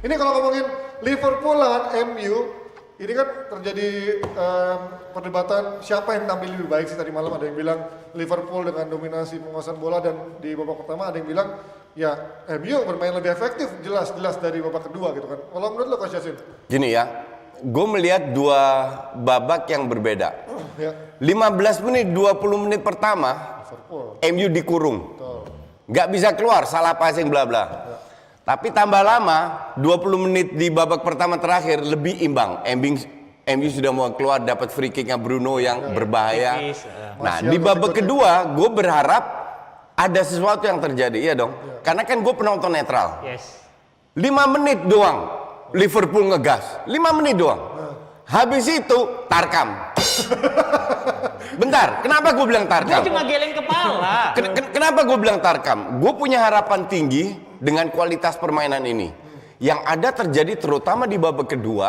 Ini kalau ngomongin Liverpool lawan MU, ini kan terjadi perdebatan siapa yang tampil lebih baik sih tadi malam. Ada yang bilang Liverpool dengan dominasi penguasaan bola dan di babak pertama, ada yang bilang ya MU bermain lebih efektif jelas dari babak kedua gitu kan. Kalau menurut lo Coach Yasin? Gini ya, gue melihat dua babak yang berbeda. Ya. 15 menit, 20 menit pertama Liverpool. MU dikurung. Betul. Nggak bisa keluar, salah passing bla bla. Ya. Tapi tambah lama, 20 menit di babak pertama terakhir lebih imbang. MU sudah mau keluar, dapat free kicknya Bruno yang berbahaya. Nah, di babak kedua, gue berharap ada sesuatu yang terjadi, iya dong. Karena kan gue penonton netral. 5 menit doang, Liverpool ngegas. 5 menit doang. Habis itu, Tarkam. Bentar, kenapa gue bilang Tarkam? Gue cuma geleng kepala. Kenapa gue bilang Tarkam? Gue punya harapan tinggi dengan kualitas permainan ini. Yang ada terjadi terutama di babak kedua,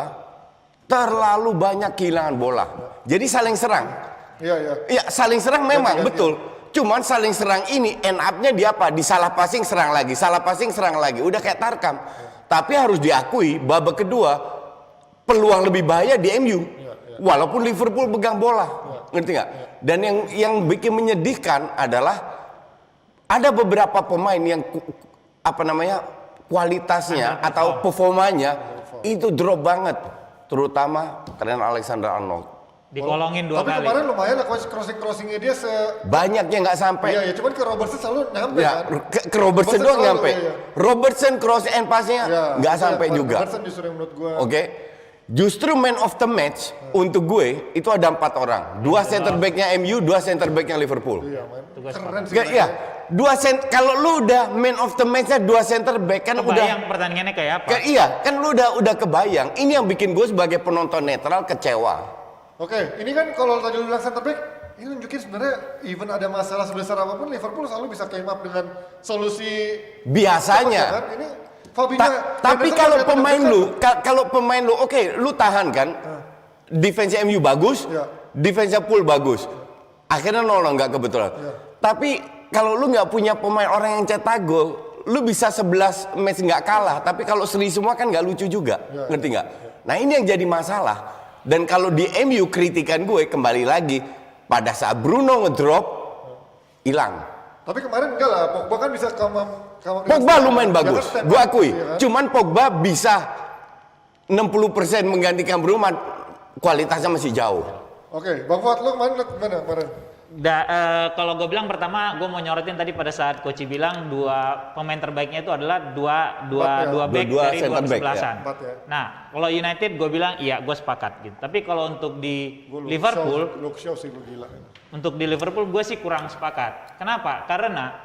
terlalu banyak kehilangan bola. Jadi saling serang. Iya, saling serang memang, betul. Cuman saling serang ini end up-nya di apa? Di salah passing serang lagi, salah passing serang lagi. Udah kayak Tarkam. Tapi harus diakui babak kedua peluang lebih bahaya di MU. Walaupun Liverpool pegang bola. Ngerti nggak? Dan yang bikin menyedihkan adalah ada beberapa pemain yang kualitasnya atau performanya itu drop banget, terutama Trent Alexander-Arnold. Dikolongin 2 kali. Tapi kemarin lumayan lah crossingnya dia banyaknya nggak sampai. Iya, cuman ke Robertson selalu nyampe ya, kan. ke Robertson doang nyampe. Iya. Robertson cross and pass-nya nggak sampai juga. Robertson justru yang menurut gua. Oke. Justru man of the match untuk gue itu ada 4 orang. 2 center back-nya MU, 2 center back-nya Liverpool. Iya, man. Keren sih. Iya. Kalau lu udah man of the match-nya 2 center back kan kebayang pertandingannya kayak apa? Iya, kan lu udah kebayang. Ini yang bikin gue sebagai penonton netral kecewa. Oke, ini kan kalau tadi lu bilang center back, ini nunjukin sebenarnya even ada masalah sebesar apapun Liverpool selalu bisa came up dengan solusi biasanya. Kan? Ini Fabinho, tapi kalau pemain lu oke, lu tahan kan? Defense MU bagus, defense Pool bagus. Akhirnya 0 nggak kebetulan. Tapi kalau lu nggak punya pemain orang yang cetak gol, lu bisa 11 match nggak kalah. Tapi kalau seri semua kan nggak lucu juga, ngerti nggak? Nah ini yang jadi masalah. Dan kalau di MU kritikan gue kembali lagi pada saat Bruno ngedrop hilang. Tapi kemarin enggak lah, Pogba kan bisa Pogba lumayan bagus, gue akui. Cuman Pogba bisa 60% menggantikan Bruno, kualitasnya masih jauh. Oke, Bang Fuad, lu gimana kemarin? Kalau gue bilang pertama, gue mau nyorotin tadi pada saat Coach bilang 2 pemain terbaiknya itu adalah dua back dari 2 kesebelasan. Nah, kalau United gue bilang iya, gue sepakat gitu. Tapi kalau untuk di Liverpool, untuk di Liverpool gue sih kurang sepakat. Kenapa? Karena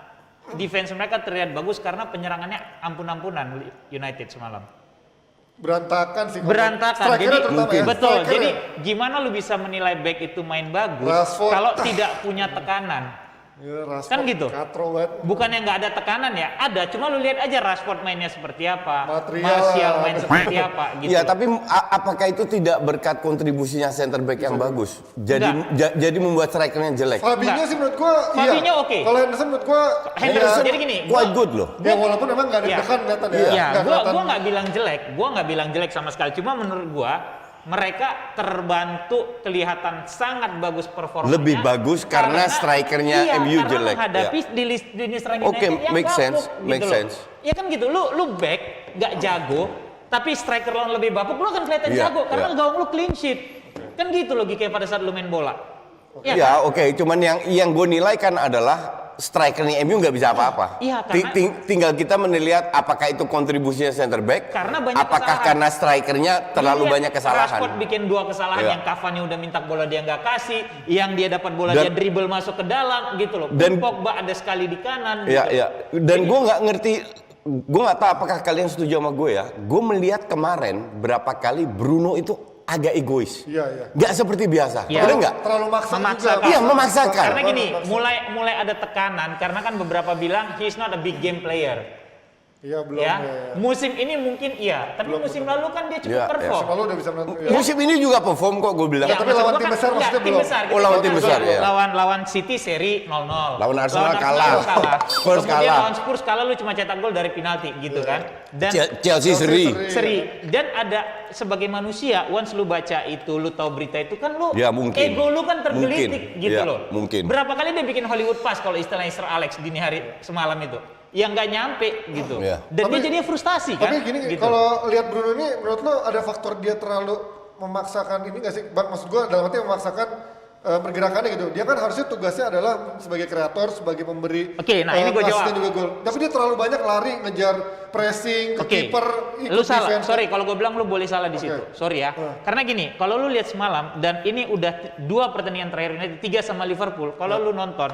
defense mereka terlihat bagus karena penyerangannya ampun-ampunan United semalam. Berantakan sih. Jadi ya. betul. Jadi gimana lu bisa menilai back itu main bagus kalau tidak punya tekanan? Ya, kan gitu. Bukannya nggak ada tekanan ya, ada. Cuma lu lihat aja Rashford mainnya seperti apa, Martial main seperti apa gitu. Iya, tapi apakah itu tidak berkat kontribusinya center back yang bagus? Jadi membuat strikernya jelek. Fabinho sih menurut gua Fabinho oke. Kalau Henderson menurut gua Henderson jadi gini, quite good loh. Ya walaupun memang nggak ada tekan kelihatan ya. Iya, gua nggak bilang jelek sama sekali. Cuma menurut gua mereka terbantu kelihatan sangat bagus performanya. Lebih bagus karena strikernya MU jelek. Karena menghadapi di lini serang Oke, yang make sense. Ya kan gitu, lu back nggak jago, tapi striker lawan lebih bapuk, lu akan kelihatan jago karena gawang lu clean sheet. Kan gitu logikanya pada saat lu main bola. Iya, oke. Cuman yang gue nilai kan adalah strikernya MU nggak bisa apa-apa. Iya, tinggal kita menilai apakah itu kontribusinya center back, apakah kesalahan. karena strikernya terlalu banyak kesalahan. Rashford bikin 2 kesalahan yang Cavani udah minta bola dia nggak kasih, yang dia dapat bola dia dribble masuk ke dalam gitu loh. Dan Pogba ada sekali di kanan. Iya, iya. Dan gue nggak ngerti, gue nggak tahu apakah kalian setuju sama gue ya. Gue melihat kemarin berapa kali Bruno itu agak egois. Iya. Nggak seperti biasa. Ya. Bener nggak? Terlalu memaksakan. Iya, memaksakan. Karena gini, mulai ada tekanan karena kan beberapa bilang he's not a big game player. Iya, belum. Ya. Ya. Musim ini mungkin iya, tapi musim lalu kan dia cukup perform. Musim lalu udah bisa menang. Ya. Musim ini juga perform kok gue bilang. Ya, tapi lawan tim besar maksudnya belum. Oh, lawan tim besar, ya. Lawan City seri 0-0. Lawan Arsenal kalah. Spurs Kemudian kalah. lawan Spurs kalah lu cuma cetak gol dari penalti gitu kan. Dan Chelsea seri. Dan ada sebagai manusia, once lu baca itu, lu tahu berita itu kan lu Ya, mungkin. ego lu kan tergelitik gitu Ya, loh. mungkin. Berapa kali dia bikin Hollywood Pass kalau istilahnya Sir Alex dini hari semalam itu. Yang nggak nyampe gitu. Ya. Dan dia jadinya frustasi kan. Tapi gini, gitu. kalau lihat Bruno ini, menurut lo ada faktor dia terlalu memaksakan ini nggak sih? Bang, maksud gue dalam arti memaksakan pergerakannya gitu. Dia kan harusnya tugasnya adalah sebagai kreator, sebagai pemberi. Oke, nah ini gue jawab. Juga gol. Tapi dia terlalu banyak lari, ngejar pressing, ke kiper, ikut lu salah. defense. Sorry, kalau gue bilang lu boleh salah di situ. Sorry ya. Karena gini, kalau lu lihat semalam dan ini udah 2 pertandingan terakhir ini 3 sama Liverpool. Kalau lu nonton,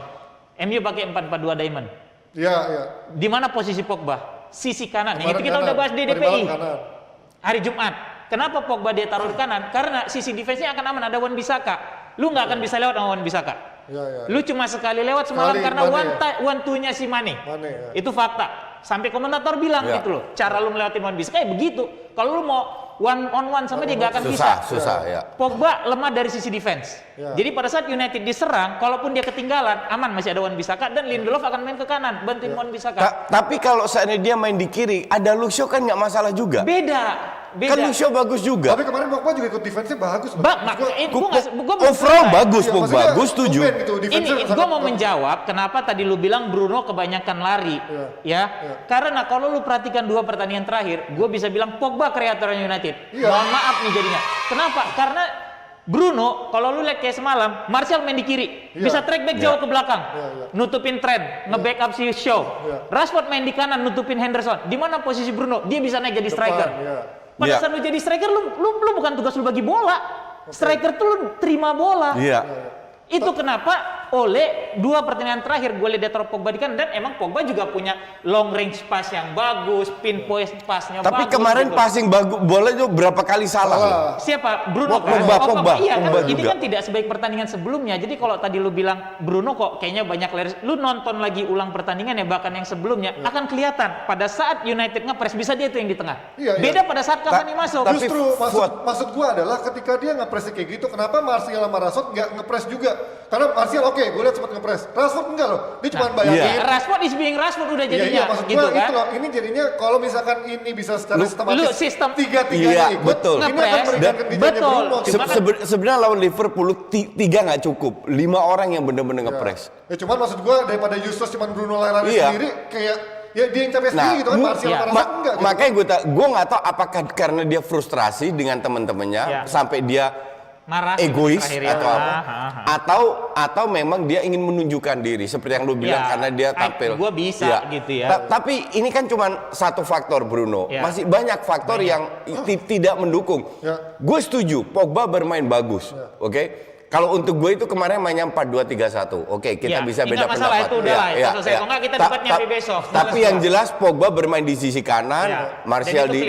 MU pakai 4-4-2 diamond. Iya, iya. Di mana posisi Pogba? Sisi kanan. Yang Kemarin itu kita udah bahas di tadi DPI. malam kanan. Hari Jumat. Kenapa Pogba dia taruh di kanan? Karena sisi defense-nya akan aman, ada Wan Bissaka. Lu nggak akan bisa lewat sama Wan Bissaka. Iya, iya. Lu cuma sekali lewat semalam Sekali, karena Mane, one two-nya si Mane. Ya. Itu fakta. Sampai komentator bilang Ya. gitu loh. Cara lu ngelewatin Wan Bissaka ya begitu. Kalau lu mau one on one sama dia nggak akan bisa. Susah ya. Pogba lemah dari sisi defense. Ya. Jadi pada saat United diserang, kalaupun dia ketinggalan, aman masih ada Wan Bissaka dan Lindelof akan main ke kanan, bantuin Wan Bissaka. Tapi kalau seandainya dia main di kiri, ada Luke Shaw kan nggak masalah juga. Beda. Kan Luke Shaw bagus juga. Tapi kemarin Pogba juga ikut defense-nya bagus loh. Overall bagus, Iya, Pogba. maksudnya Gue setuju. tumben gitu, Ini defense-nya gue sangat mau bagus. menjawab kenapa tadi lu bilang Bruno kebanyakan lari, ya. Karena kalau lu perhatikan 2 pertandingan terakhir, gue bisa bilang Pogba kreator United. Iya. Mohon maaf nih jadinya. Kenapa? Karena Bruno, kalau lu lihat kayak semalam, Martial main di kiri, bisa track back jauh ke belakang, nutupin Trent, nge-backup si Shaw. Rashford main di kanan, nutupin Henderson. Di mana posisi Bruno? Dia bisa naik jadi striker. Pada saat lu jadi striker, lu bukan tugas lu bagi bola. Striker tuh lu terima bola. Iya. Itu kenapa oleh 2 pertandingan terakhir gue lihat dia taruh Pogba di kanan dan emang Pogba juga punya long range pass yang bagus, pinpoint passnya bagus. Tapi kemarin gitu. passing bagus, bola itu berapa kali salah. Siapa? Bruno Pogba Iya Pogba kan, ini juga. kan tidak sebaik pertandingan sebelumnya. Jadi kalau tadi lu bilang Bruno kok kayaknya banyak lari, lu nonton lagi ulang pertandingan ya bahkan yang sebelumnya akan kelihatan pada saat United nge-press bisa dia itu yang di tengah. Beda pada saat Cavani masuk. tapi Justru Fuad. maksud gua adalah ketika dia nge-press kayak gitu, kenapa Martial sama Rashford nggak nge-press juga? Karena Martial oke, gue lihat sempat nge-press. Rashford enggak loh, dia cuma bayangin. Rashford is being Rashford udah jadinya maksud gitu gua kan. itu loh, ini jadinya kalau misalkan ini bisa secara sistematis lu sistem tiga-tiganya ikut, betul. ini akan Nge-press. meringankan kerjanya Betul. Bruno. Cuma kan- Sebenarnya lawan Liverpool 3 nggak cukup, 5 orang yang benar-benar nge-press. Ya cuman maksud gua daripada useless cuman Bruno lari-lari Iya. sendiri kayak ya dia yang capek sendiri gitu kan, Martial sama Rashford enggak gitu. Makanya gue nggak tahu apakah karena dia frustrasi dengan teman-temannya sampai dia marah egois terakhir ya. atau apa, atau memang dia ingin menunjukkan diri seperti yang lu bilang karena dia tampil. Gue bisa gitu ya. Tapi ini kan cuma satu faktor Bruno, masih banyak faktor yang tidak mendukung. Gue setuju, Pogba bermain bagus, oke. Kalau untuk gue itu kemarin mainnya 4-2-3-1, oke kita bisa beda pendapat. Itu udah lah, itu selesai. Kalau nggak kita debatnya besok. Tapi yang jelas Pogba bermain di sisi kanan, Martial di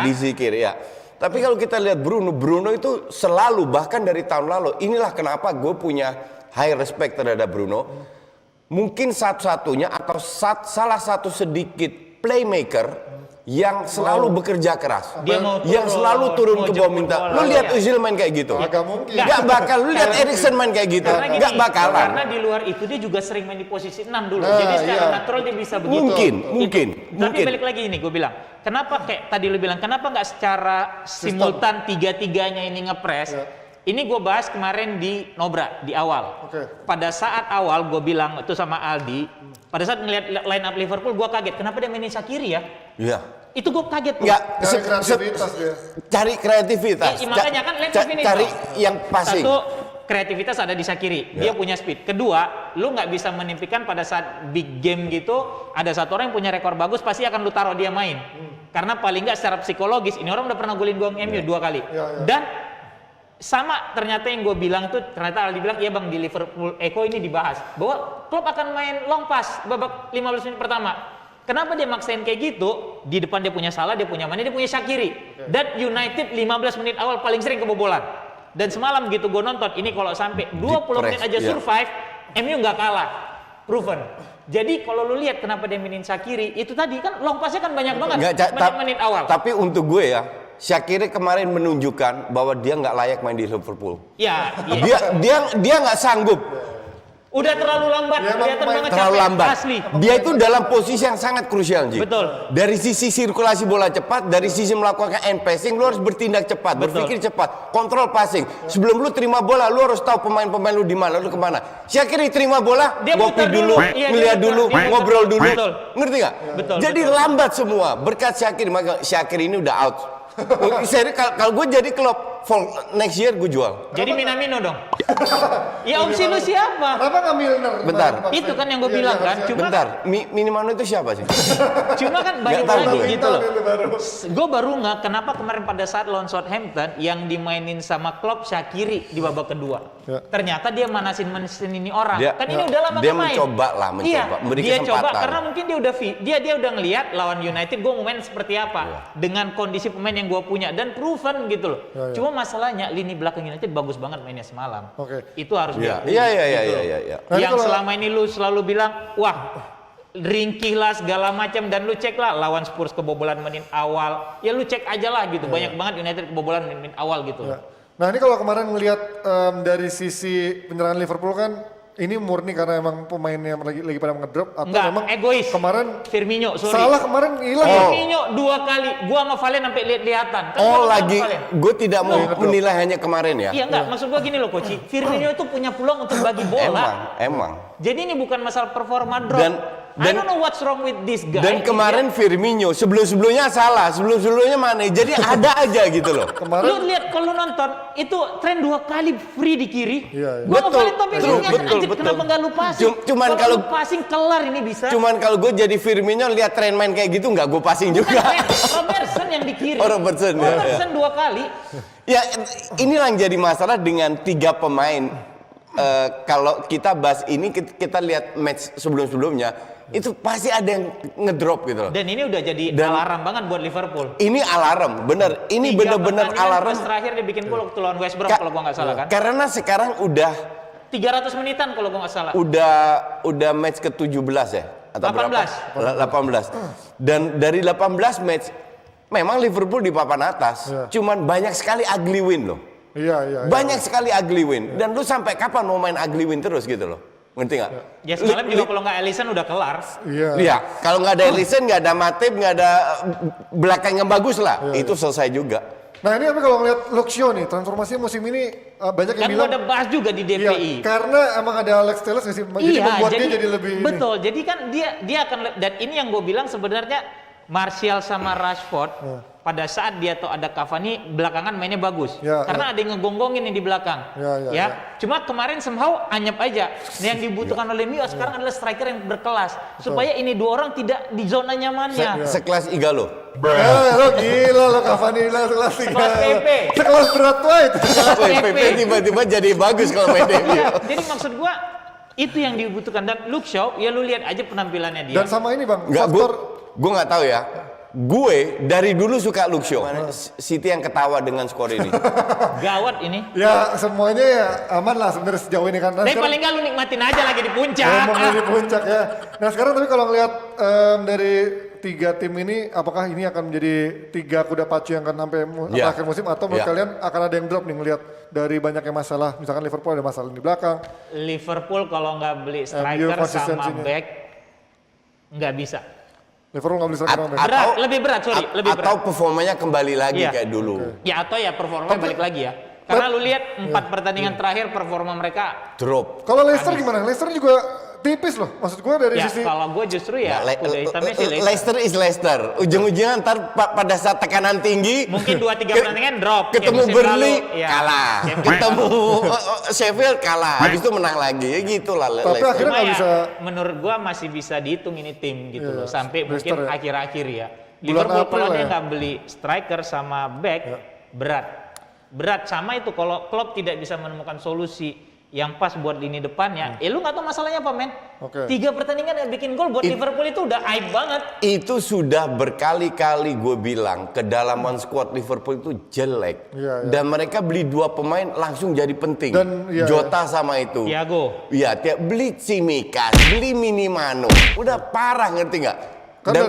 sisi kiri ya. Tapi kalau kita lihat Bruno itu selalu bahkan dari tahun lalu, inilah kenapa gue punya high respect terhadap Bruno. Mungkin satu-satunya atau salah satu sedikit playmaker yang selalu bekerja keras, yang selalu turun ke bawah minta. Lu lihat Özil main kayak gitu, agak mungkin. Gak bakal. Lu lihat Eriksen main kayak gitu, gak bakalan. Karena di luar itu dia juga sering main di posisi 6 dulu. Jadi secara natural dia bisa begitu. Mungkin. Tapi balik lagi ini gue bilang, kenapa kayak tadi lu bilang, kenapa nggak secara simultan tiga-tiganya ini ngepres? Ini gue bahas kemarin di Nobra di awal. Pada saat awal gue bilang itu sama Aldi, pada saat ngeliat line up Liverpool gue kaget, kenapa dia mainin Shaqiri ya? Iya. Itu gue kaget. Cari kreativitas dia. Cari kreativitas. Makanya kan cari yang passing. Satu, kreativitas ada di Shaqiri, dia punya speed. Kedua, lu nggak bisa menimpikan pada saat big game gitu, ada satu orang yang punya rekor bagus, pasti akan lu taruh dia main. Karena paling nggak secara psikologis, ini orang udah pernah golin gawang MU 2 kali. Dan sama ternyata yang gue bilang tuh, ternyata Aldi bilang, iya bang di Liverpool Eko ini dibahas bahwa Klopp akan main long pass babak 15 menit pertama. Kenapa dia maksain kayak gitu? Di depan dia punya Salah, dia punya Mane, dia punya Shaqiri. Dan United 15 menit awal paling sering kebobolan. Dan semalam gitu gue nonton, ini kalau sampai 20 menit aja survive, MU nggak kalah. Proven. Jadi kalau lu lihat kenapa dia mainin Shaqiri, itu tadi kan long pass-nya kan banyak banget menit awal. Tapi untuk gue ya, Shaqiri kemarin menunjukkan bahwa dia nggak layak main di Liverpool. Iya. Dia nggak sanggup. Udah terlalu lambat, kelihatan banget terlalu capek, lambat. asli. Dia itu dalam posisi yang sangat krusial, Ji. Betul. Dari sisi sirkulasi bola cepat, dari sisi melakukan end passing, lu harus bertindak cepat, berpikir cepat, kontrol passing. Sebelum lu terima bola, lu harus tahu pemain-pemain lu di mana, lu kemana. Shaqiri terima bola, dia ngopi dulu, ngeliat dulu, ngobrol dulu. Betul. Ngerti nggak? Betul. Jadi lambat semua. Berkat Shaqiri, maka Shaqiri ini udah out. Seri kalau gue jadi klub for next year gue jual. Jadi Minamino dong. Ya opsi lu siapa? Kenapa nggak Milner? Bentar. Itu kan yang gue bilang kan. Cuma bentar, Minamino itu siapa sih? Cuma kan balik tahu lagi gue. gitu loh. Gue baru nggak kenapa kemarin pada saat lawan Southampton yang dimainin sama Klopp Shaqiri di babak kedua. Ya. Ternyata dia manasin ini orang. Kan ini udah lama dia nggak main. mencoba lah, memberi dia kesempatan. coba karena mungkin dia udah ngelihat lawan United gue mau main seperti apa dengan kondisi pemain yang gue punya dan proven gitu loh. Cuma masalahnya lini belakang United bagus banget mainnya semalam. Itu harus diakui. Iya. Yang selama ini lu selalu bilang, wah ringkih lah segala macam, dan lu cek lah lawan Spurs kebobolan menit awal. Ya lu cek aja lah gitu. Banyak banget United kebobolan menit awal gitu. Nah ini kalau kemarin ngelihat dari sisi penyerangan Liverpool kan ini murni karena emang pemainnya lagi pada ngedrop atau Enggak, memang egois. kemarin Firmino, sorry. salah kemarin hilang. Firmino 2 kali, gua sama Valen sampai lihat-lihatan. Gue tidak mau menilai hanya kemarin ya. Iya enggak, maksud gua gini loh Coach. Firmino itu punya peluang untuk bagi bola. Emang. Jadi ini bukan masalah performa drop. I don't know what's wrong with this guy. Dan kemarin Firmino sebelum-sebelumnya salah, sebelum-sebelumnya Mane. Jadi ada aja gitu loh. Kemarin lu lihat kalau nonton itu tren 2 kali free di kiri. Iya. Gua Betul, Valen tapi betul, lihat betul. kenapa enggak lu passing? Cuman kalau lu passing kelar ini bisa. Cuman kalau gue jadi Firmino lihat tren main kayak gitu nggak gue passing juga. Robertson yang di kiri. Robertson 2 kali. Ya inilah yang jadi masalah dengan 3 pemain. Kalau kita bahas ini kita lihat match sebelum-sebelumnya itu pasti ada yang ngedrop gitu loh. Dan ini udah jadi alarm banget buat Liverpool. Ini alarm, bener. Ini bener-bener alarm. Terakhir dia bikin gol waktu lawan West Brom kalau gua nggak salah kan. Karena sekarang udah 300 menitan kalau gua nggak salah. Udah match ke-17 ya atau 18. berapa? 18. Dan dari 18 match memang Liverpool di papan atas. Cuman banyak sekali ugly win loh. Iya. Banyak sekali ugly win. Dan lu sampai kapan mau main ugly win terus gitu loh? Ngerti nggak? Ya semalam juga kalau nggak Alisson udah kelar. Iya. Kalau nggak ada Alisson, nggak ada Matip, nggak ada belakang yang bagus lah. Itu selesai juga. Nah ini apa kalau ngeliat Luke Shaw nih, transformasinya musim ini banyak yang bilang. Kan udah bahas juga di DPI. Iya, karena emang ada Alex Telles nggak sih? Jadi membuat dia jadi lebih betul. Jadi kan dia akan, dan ini yang gue bilang sebenarnya Martial sama Rashford pada saat dia tuh ada Cavani belakangan mainnya bagus. Karena ada yang ngegonggongin nih di belakang. Cuma kemarin somehow anyep aja. Yang dibutuhkan oleh MU sekarang adalah striker yang berkelas supaya ini 2 orang tidak di zona nyamannya. Sekelas Igalo. Lo gila lo Cavani lah sekelas PP. Sekelas berat White. PP tiba-tiba jadi bagus kalau main debut. Jadi maksud gua itu yang dibutuhkan, dan Luke Shaw ya lu lihat aja penampilannya dia. Dan sama ini Bang, gue nggak tahu ya. Gue dari dulu suka Luke Shaw. City yang ketawa dengan skor ini. Gawat ini. Ya semuanya ya aman lah sebenarnya sejauh ini kan. Tapi paling nggak lu nikmatin aja lagi di puncak. Di puncak ya. Nah sekarang tapi kalau ngelihat dari 3 tim ini, apakah ini akan menjadi 3 kuda pacu yang akan sampai akhir musim, atau menurut kalian akan ada yang drop nih ngelihat dari banyaknya masalah, misalkan Liverpool ada masalah di belakang. Liverpool kalau nggak beli striker sama back nggak bisa. Liverpool nggak beli striker sama back. Lebih berat. Atau performanya kembali lagi kayak dulu. Ya atau ya performanya balik lagi ya. Karena lu lihat 4 pertandingan terakhir performa mereka drop. Kalau Leicester gimana? Leicester juga tipis loh. Maksud gue dari sisi. Kalau gue justru ya udah hitamnya sih Leicester is Leicester. Ujung-ujungnya ntar pada saat tekanan tinggi mungkin 2-3 pertandingan drop. Ketemu Burnley kalah. Ketemu Sheffield kalah. Habis itu menang lagi. Ya gitulah Leicester. Tapi akhirnya nggak bisa. Menurut gue masih bisa dihitung ini tim gitu loh. Sampai mungkin akhir-akhir ya. Liverpool kalau dia nggak beli striker sama back berat sama itu kalau Klopp tidak bisa menemukan solusi yang pas buat lini depannya, lu nggak tahu masalahnya apa, men? Oke. 3 pertandingan yang bikin gol buat Liverpool itu udah aib banget. Itu sudah berkali-kali gue bilang kedalaman skuad Liverpool itu jelek. Iya, iya. Dan mereka beli 2 pemain langsung jadi penting. Dan, iya, Jota sama itu. Thiago. Iya, beli Tsimikas, beli Minimano. Udah parah, ngerti nggak? Kan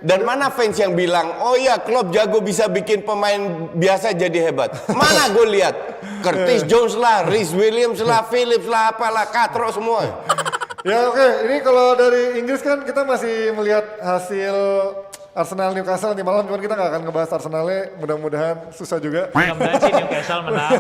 Dan mana fans yang bilang, oh iya Klopp jago bisa bikin pemain biasa jadi hebat. Mana gue lihat, Curtis Jones lah, Reece Williams lah, Phillips lah, apalah, Katro semua. Ya oke, ini kalau dari Inggris kan kita masih melihat hasil Arsenal Newcastle nanti malam, cuman kita nggak akan ngebahas Arsenalnya, mudah-mudahan susah juga. Mudah-mudahan sih Newcastle menang.